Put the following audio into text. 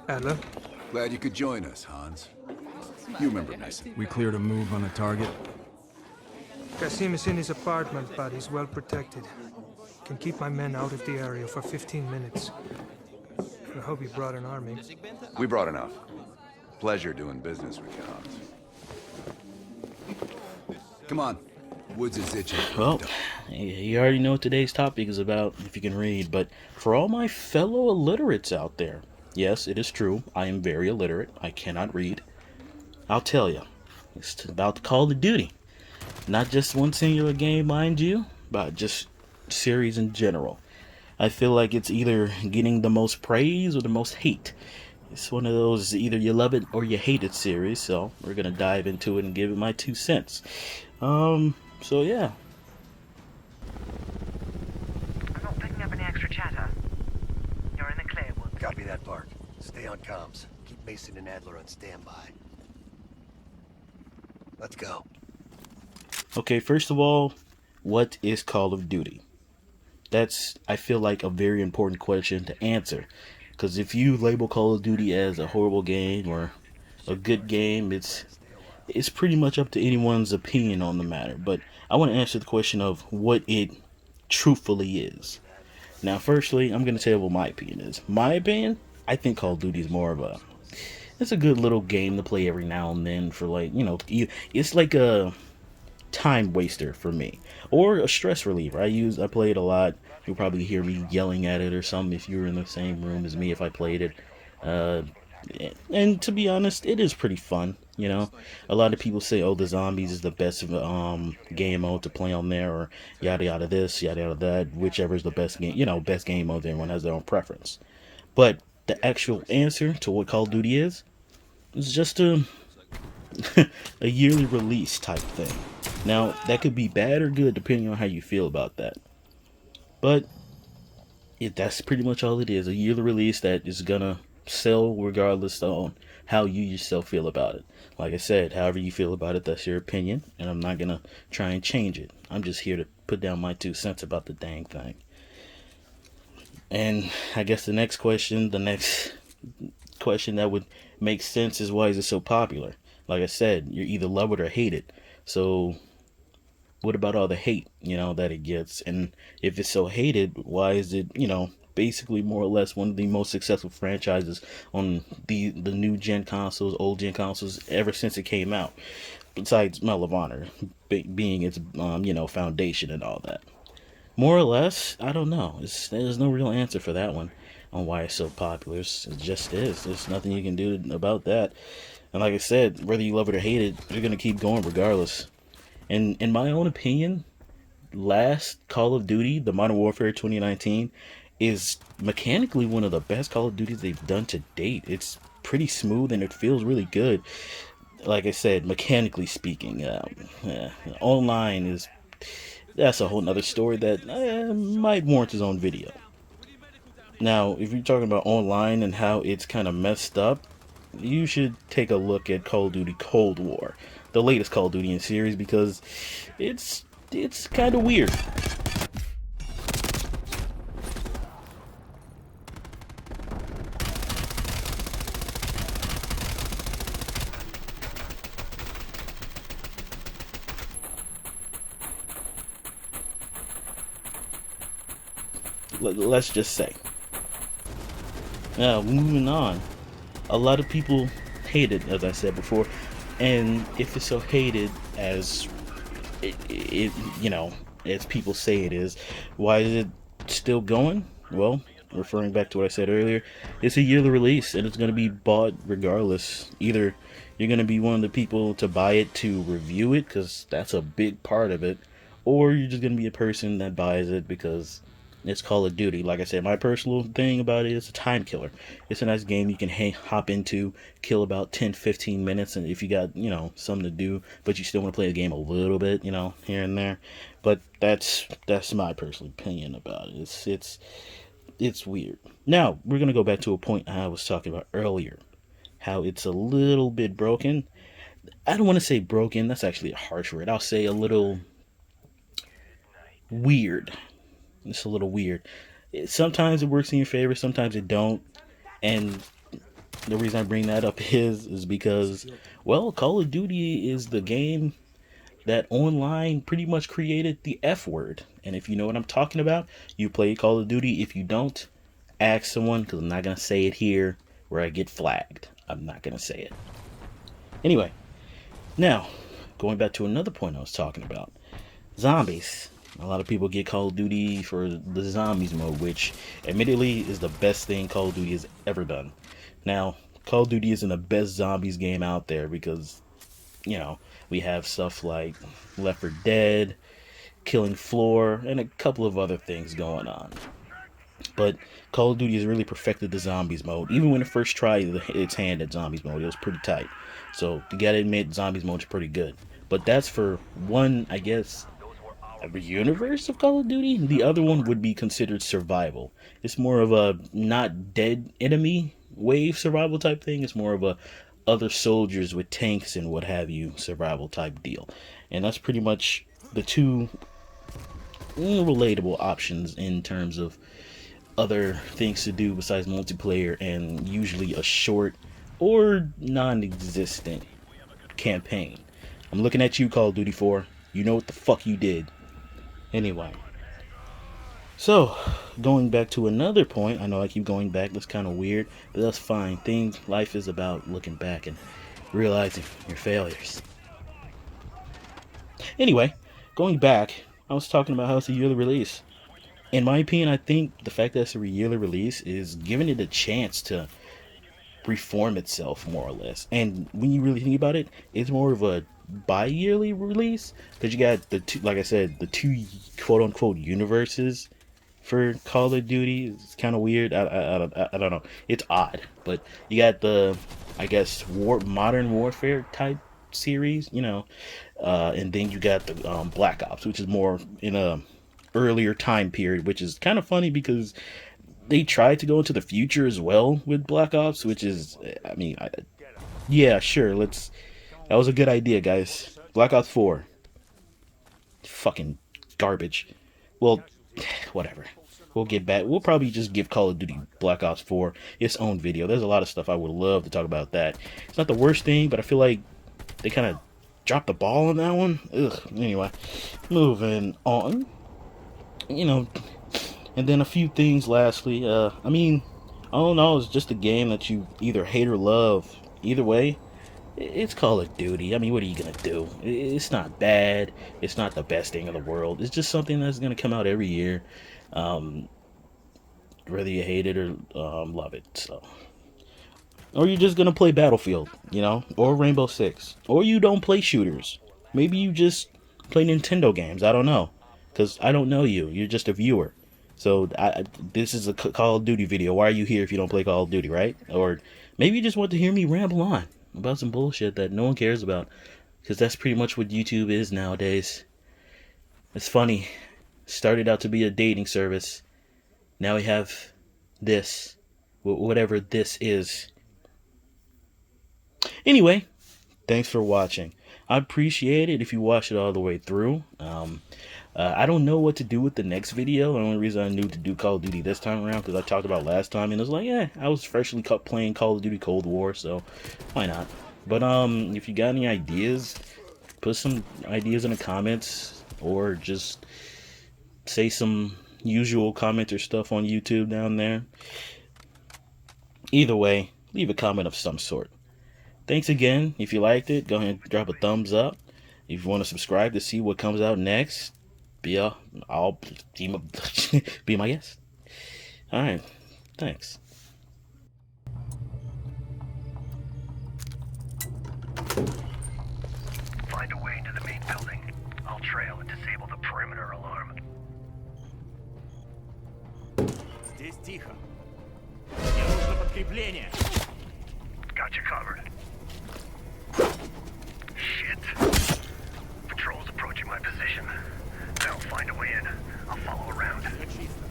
Adler? Glad you could join us, Hans. You remember Mason. We cleared a move on the target. Kasim is in his apartment, but he's well protected. Can keep my men out of the area for 15 minutes. I hope you brought an army. We brought enough. Pleasure doing business with you, Hans. Come on. Woods is itching. Well, you already know what today's topic is about, if you can read, but for all my fellow illiterates out there, yes, it is true, I am very illiterate, I cannot read. I'll tell you, it's about Call of Duty. Not just one singular game, mind you, but just series in general. I feel like it's either getting the most praise or the most hate. It's one of those either you love it or you hate it series, so we're gonna dive into it and give it my 2 cents. So yeah. I'm not picking up any extra chatter. You're in the clear, Woods. Copy that, Park. Stay on comms. Keep Mason and Adler on standby. Let's go. Okay, first of all, what is Call of Duty? That's, I feel like, a very important question to answer. Because if you label Call of Duty as a horrible game or a good game, it's pretty much up to anyone's opinion on the matter. But I want to answer the question of what it truthfully is. Now, firstly, I'm going to tell you what my opinion is. My opinion, I think Call of Duty is more of a... It's a good little game to play every now and then for, like, you know, it's like a time waster for me. Or a stress reliever. I play it a lot. You'll probably hear me yelling at it or something if you were in the same room as me if I played it. And to be honest, it is pretty fun. You know, a lot of people say, "Oh, the zombies is the best game mode to play on there," or yada yada this, yada yada that. Whichever is the best game, you know, best game mode. Everyone has their own preference. But the actual answer to what Call of Duty is just a a yearly release type thing. Now that could be bad or good depending on how you feel about that. But that's pretty much all it is. A yearly release that is gonna sell regardless on how you yourself feel about it. Like I said, however you feel about it, that's your opinion, and I'm not gonna try and change it. I'm just here to put down my 2 cents about the dang thing. And I guess the next question that would make sense is, why is it so popular? Like I said, you either love it or hate it. So what about all the hate, you know, that it gets? And if it's so hated, why is it, you know, basically more or less one of the most successful franchises on the new gen consoles, old gen consoles, ever since it came out? Besides Medal of Honor being its you know, foundation and all that. More or less, I don't know. There's no real answer for that one on why it's so popular. It just is. There's nothing you can do about that. And like I said, whether you love it or hate it, you're gonna keep going regardless. And in my own opinion, last Call of Duty, the Modern Warfare 2019, is mechanically one of the best Call of Duties they've done to date. It's pretty smooth and it feels really good. Like I said, mechanically speaking, online is, that's a whole nother story that might warrant its own video. Now, if you're talking about online and how it's kind of messed up, you should take a look at Call of Duty Cold War, the latest Call of Duty in series, because it's kind of weird. Let's just say. Now, moving on. A lot of people hate it, as I said before, and if it's so hated as it you know, as people say it is, why is it still going? Well, referring back to what I said earlier, it's a yearly release and it's going to be bought regardless. Either you're going to be one of the people to buy it to review it, because that's a big part of it, or you're just going to be a person that buys it because it's Call of Duty. Like I said, my personal thing about it is a time killer. It's a nice game you can hop into, kill about 10-15 minutes, and if you got, you know, something to do, but you still want to play the game a little bit, you know, here and there. But that's my personal opinion about it. It's weird. Now, we're going to go back to a point I was talking about earlier. How it's a little bit broken. I don't want to say broken. That's actually a harsh word. I'll say a little weird. It's a little weird. Sometimes it works in your favor, sometimes it don't. And the reason I bring that up is because, well, Call of Duty is the game that online pretty much created the F word. And if you know what I'm talking about, you play Call of Duty. If you don't, ask someone, because I'm not going to say it here where I get flagged. I'm not going to say it. Anyway, now, going back to another point I was talking about. Zombies. A lot of people get Call of Duty for the zombies mode, which admittedly is the best thing Call of Duty has ever done. Now, Call of Duty isn't the best zombies game out there because, you know, we have stuff like Left 4 Dead, Killing Floor, and a couple of other things going on. But Call of Duty has really perfected the zombies mode. Even when it first tried its hand at zombies mode, it was pretty tight. So you gotta admit, zombies mode is pretty good. But that's for one, I guess, a universe of Call of Duty. The other one would be considered survival. It's more of a not dead enemy wave survival type thing. It's more of a other soldiers with tanks and what have you survival type deal. And that's pretty much the two relatable options in terms of other things to do besides multiplayer and usually a short or non-existent campaign. I'm looking at you, Call of Duty 4. You know what the fuck you did. Anyway, so going back to another point, I know I keep going back, that's kind of weird, but that's fine. Life is about looking back and realizing your failures. Anyway, going back, I was talking about how it's a yearly release. In my opinion, I think the fact that it's a yearly release is giving it a chance to reform itself, more or less. And when you really think about it, it's more of a bi-yearly release, because you got the two, like I said, the two quote-unquote universes for Call of Duty. It's kind of weird. I don't know, it's odd, but you got the, I guess, modern warfare type series, you know, and then you got the Black Ops, which is more in a earlier time period, which is kind of funny because they tried to go into the future as well with Black Ops, which is, I mean, yeah, sure, that was a good idea, guys. Black Ops 4. Fucking garbage. Well, whatever. We'll get back. We'll probably just give Call of Duty Black Ops 4 its own video. There's a lot of stuff I would love to talk about that. It's not the worst thing, but I feel like they kind of dropped the ball on that one. Ugh. Anyway, moving on. You know, and then a few things lastly. I mean, all in all, it's just a game that you either hate or love. Either way, it's Call of Duty. I mean, what are you gonna do? It's not bad. It's not the best thing in the world. It's just something that's gonna come out every year, whether you hate it or love it. So, or you're just gonna play Battlefield, you know, or Rainbow Six, or you don't play shooters. Maybe you just play Nintendo games. I don't know, because I don't know you. You're just a viewer. So this is a Call of Duty video. Why are you here if you don't play Call of Duty, right? Or maybe you just want to hear me ramble on about some bullshit that no one cares about, because that's pretty much what YouTube is nowadays. It's funny. Started out to be a dating service. Now we have this, whatever this is. Anyway, thanks for watching. I appreciate it if you watch it all the way through. I don't know what to do with the next video. The only reason I knew to do Call of Duty this time around, because I talked about last time, and it was like, yeah, I was freshly playing Call of Duty Cold War, so why not? But if you got any ideas, put some ideas in the comments, or just say some usual commenter stuff on YouTube down there. Either way, leave a comment of some sort. Thanks again. If you liked it, go ahead and drop a thumbs up. If you want to subscribe to see what comes out next, be my guest. Alright, thanks. Find a way into the main building. I'll trail and disable the perimeter alarm. Здесь тихо. Мне нужно подкрепление. Got you covered. Shit. Patrol's approaching my position. They'll find a way in. I'll follow around. Все чисто.